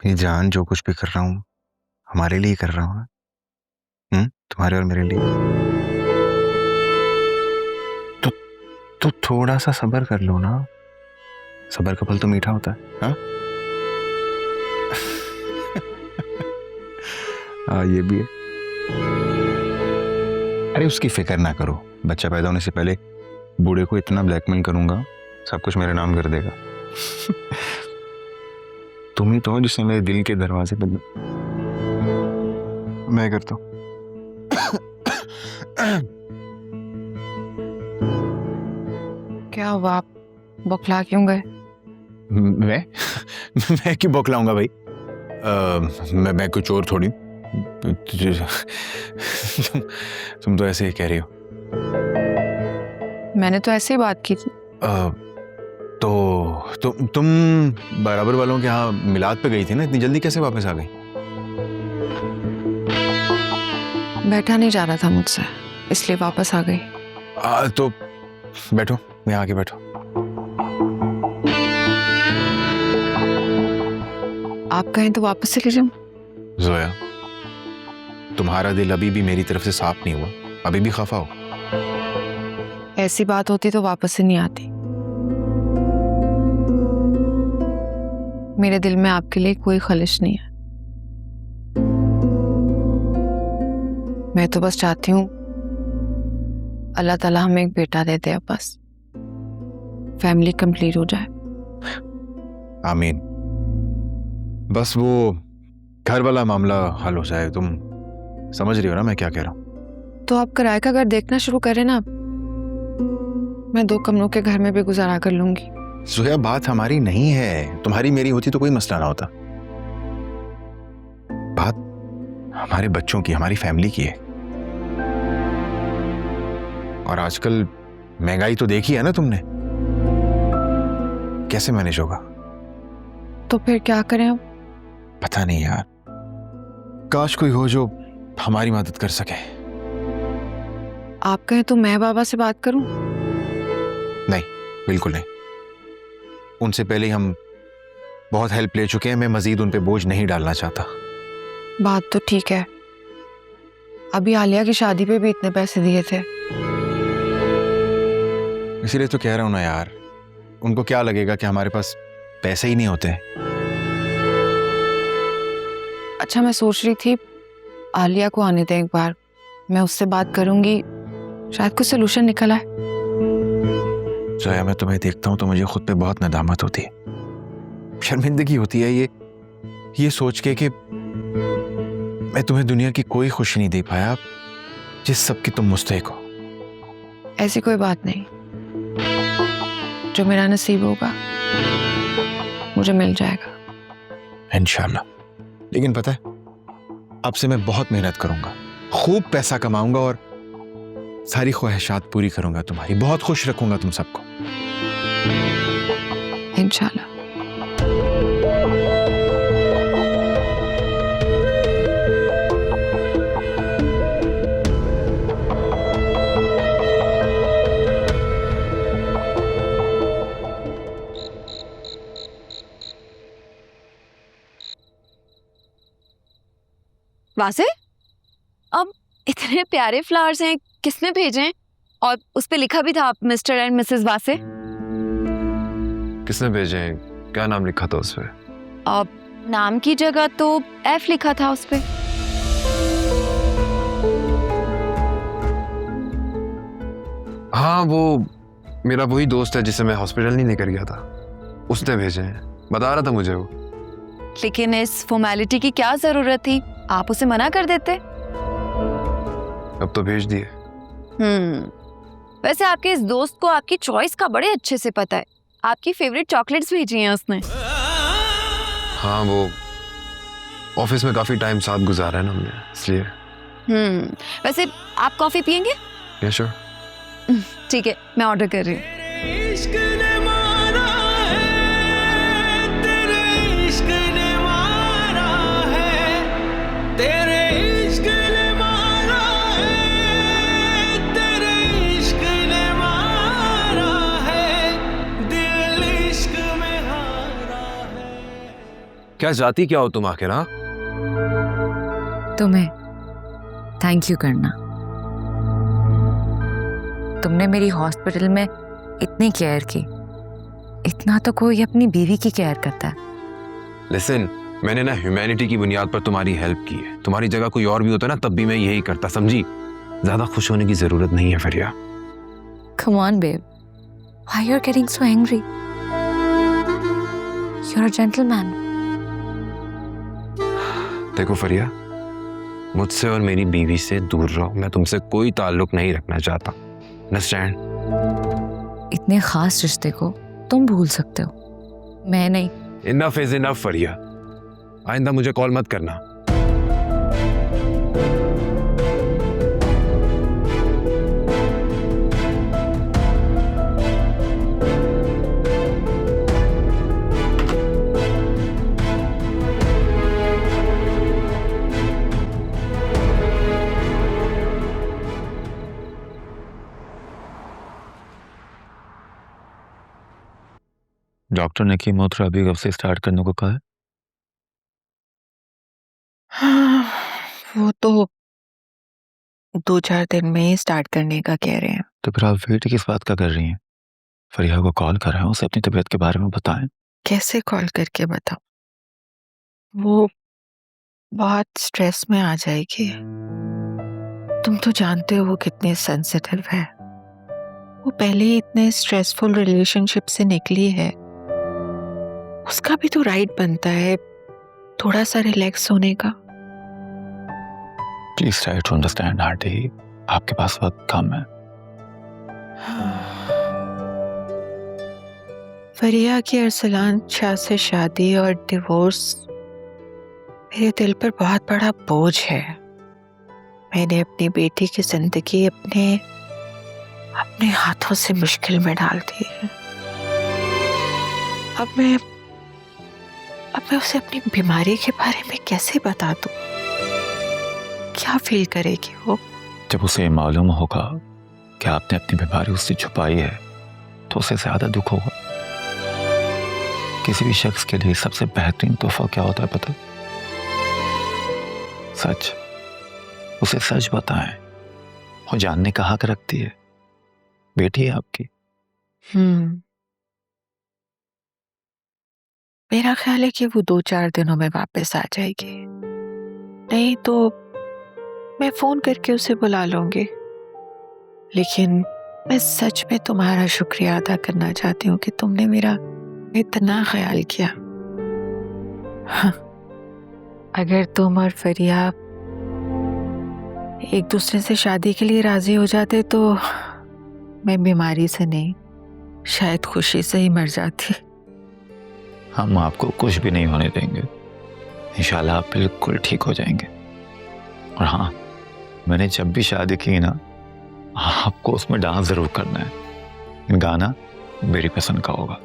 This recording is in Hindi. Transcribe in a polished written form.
ये जान जो कुछ भी कर रहा हूँ हमारे लिए कर रहा हूँ ना। तुम्हारे और मेरे लिए। तो थोड़ा सा सब्र कर लो ना। सब्र का फल तो मीठा होता है। हाँ ये भी है। अरे उसकी फिक्र ना करो, बच्चा पैदा होने से पहले बूढ़े को इतना ब्लैकमेल करूंगा, सब कुछ मेरे नाम कर देगा। तुम ही तो हो जिसने मेरे दिल के दरवाजे पे। मैं करता हूँ। क्या हुआ, आप बौखला क्यों गए? मैं क्यों बौखलाऊंगा भाई? मैं कुछ और थोड़ी। तुम तो ऐसे ही कह रही हो। मैंने तो ऐसे ही बात की थी। तो तुम बराबर वालों के यहाँ मिलाद पे गई थी ना, इतनी जल्दी कैसे वापस आ गई? बैठा नहीं जा रहा था मुझसे, इसलिए वापस आ गई। तो बैठो, यहाँ आके बैठो। आप कहें तो वापस चली जाऊं? जोया, तुम्हारा दिल अभी भी मेरी तरफ से साफ नहीं हुआ, अभी भी खफा हो। ऐसी बात होती तो वापस से नहीं आती। मेरे दिल में आपके लिए कोई खलिश नहीं है। मैं तो बस चाहती हूँ अल्लाह ताला हमें एक बेटा दे दे, बस फैमिली कंप्लीट हो जाए। आमीन। बस वो घर वाला मामला हल हो जाए। तुम समझ रही हो ना मैं क्या कह रहा हूँ? तो आप किराए का घर देखना शुरू करें ना। मैं 2 कमरों के घर में भी गुजारा कर लूंगी। जोया, बात हमारी नहीं है, तुम्हारी मेरी होती तो कोई मसला ना होता। बात हमारे बच्चों की, हमारी फैमिली की है। और आजकल महंगाई तो देखी है ना तुमने, कैसे मैनेज होगा? तो फिर क्या करें अब? पता नहीं यार, काश कोई हो जो हमारी मदद कर सके। आप कहें तो मैं बाबा से बात करूं? नहीं, बिल्कुल नहीं। उनसे पहले ही हम बहुत हेल्प ले चुके हैं, मैं मजीद उन पे बोझ नहीं डालना चाहता। बात तो ठीक है, अभी आलिया की शादी पे भी इतने पैसे दिए थे। इसीलिए तो कह रहा हूं ना यार, उनको क्या लगेगा कि हमारे पास पैसे ही नहीं होते। अच्छा, मैं सोच रही थी आलिया को आने दें एक बार, मैं उससे बात करूंगी, शायद कुछ सोल्यूशन निकल आए। जोया, मैं तुम्हें देखता हूं तो मुझे खुद पे बहुत नदामत होती है, शर्मिंदगी होती है ये सोच के कि मैं तुम्हें दुनिया की कोई खुशी नहीं दे पाया जिस सब की तुम मुस्तहिक हो। ऐसी कोई बात नहीं, जो मेरा नसीब होगा मुझे मिल जाएगा इंशाल्लाह। लेकिन पता है, अब से मैं बहुत मेहनत करूंगा, खूब पैसा कमाऊंगा और सारी ख्वाहिशात पूरी करूंगा तुम्हारी, बहुत खुश रखूंगा तुम सबको इंशाल्लाह। वासे, अब इतने प्यारे फ्लावर्स हैं, किसने भेजे हैं? और उस पे लिखा भी था मिस्टर एंड मिसेस वासे। किसने भेजे हैं? क्या नाम लिखा था उस पे? अब नाम की जगह तो एफ लिखा था उस पे। हाँ, वो मेरा वही दोस्त है जिसे मैं हॉस्पिटल नहीं लेकर गया था, उसने भेजे हैं, बता रहा था मुझे वो। लेकिन इस फॉर्मेलिटी की क्या जरूरत थी? आप उसे मना कर देते। अब तो भेज दिए। वैसे आपके इस दोस्त को आपकी चॉइस का बड़े अच्छे से पता है, आपकी फेवरेट चॉकलेट्स भेजी हैं उसने। हाँ, वो ऑफिस में काफी टाइम साथ गुजारा है ना हमने, इसलिए। वैसे आप कॉफी पियेंगे? या श्योर। ठीक है, मैं ऑर्डर कर रही हूँ। क्या जाती क्या हो तुम आखिर? हाँ, तुम्हें थैंक यू करना। तुमने मेरी हॉस्पिटल में इतनी केयर की, इतना तो कोई अपनी बीवी की केयर करता है। लिसन, मैंने ना ह्यूमैनिटी की बुनियाद पर तुम्हारी हेल्प की है। तुम्हारी जगह कोई और भी होता ना तब भी मैं यही करता, समझी? ज्यादा खुश होने की जरूरत नहीं है फरिया। Come on, babe. Why you're getting so angry? You're a gentleman. देखो फरिया, मुझसे और मेरी बीवी से दूर रहो। मैं तुमसे कोई ताल्लुक नहीं रखना चाहता। अंडरस्टैंड? इतने खास रिश्ते को तुम भूल सकते हो, मैं नहीं। इनफ इज इनफ फरिया। आइंदा मुझे कॉल मत करना। डॉक्टर ने कीमोथेरेपी कब से स्टार्ट करने को कहा है? हाँ, वो तो 2-4 दिन में ही स्टार्ट करने का कह रहे हैं। तो फिर आप वेट किस बात का कर रही हैं? फरिया को कॉल कर रहे हैं, उसे अपनी तबीयत के बारे में बताएं। कैसे कॉल करके बताऊं? वो बहुत स्ट्रेस में आ जाएगी। तुम तो जानते हो वो कितने सेंसिटिव है। वो पहले ही इतने स्ट्रेसफुल रिलेशनशिप से निकली है। उसका भी तो राइट बनता है थोड़ा सा रिलैक्स होने का। Please try to understand aunty, आपके पास वक्त कम है। फरिया की अरसलान शाह से शादी और डिवोर्स मेरे दिल पर बहुत बड़ा बोझ है। मैंने अपनी बेटी की जिंदगी अपने हाथों से मुश्किल में डाल दी है। अब मैं उसे अपनी बीमारी के बारे में कैसे बता दूं? क्या फील करेगी वो? जब उसे ये मालूम होगा कि आपने अपनी बीमारी उससे छुपाई है तो उसे ज्यादा दुख होगा। किसी भी शख्स के लिए सबसे बेहतरीन तोहफा क्या होता है पता? सच। उसे सच बताएं। वो जानने का हक रखती है। बेटी है आपकी। मेरा ख्याल है कि वो 2-4 दिनों में वापस आ जाएगी। नहीं तो मैं फोन करके उसे बुला लूंगी। लेकिन मैं सच में तुम्हारा शुक्रिया अदा करना चाहती हूँ कि तुमने मेरा इतना ख्याल किया। हाँ, अगर तुम और फरिया एक दूसरे से शादी के लिए राजी हो जाते तो मैं बीमारी से नहीं, शायद खुशी से ही मर जाती। हम आपको कुछ भी नहीं होने देंगे। इंशाल्लाह आप बिल्कुल ठीक हो जाएंगे। और हाँ, मैंने जब भी शादी की ना, आपको उसमें डांस जरूर करना है। गाना मेरी पसंद का होगा।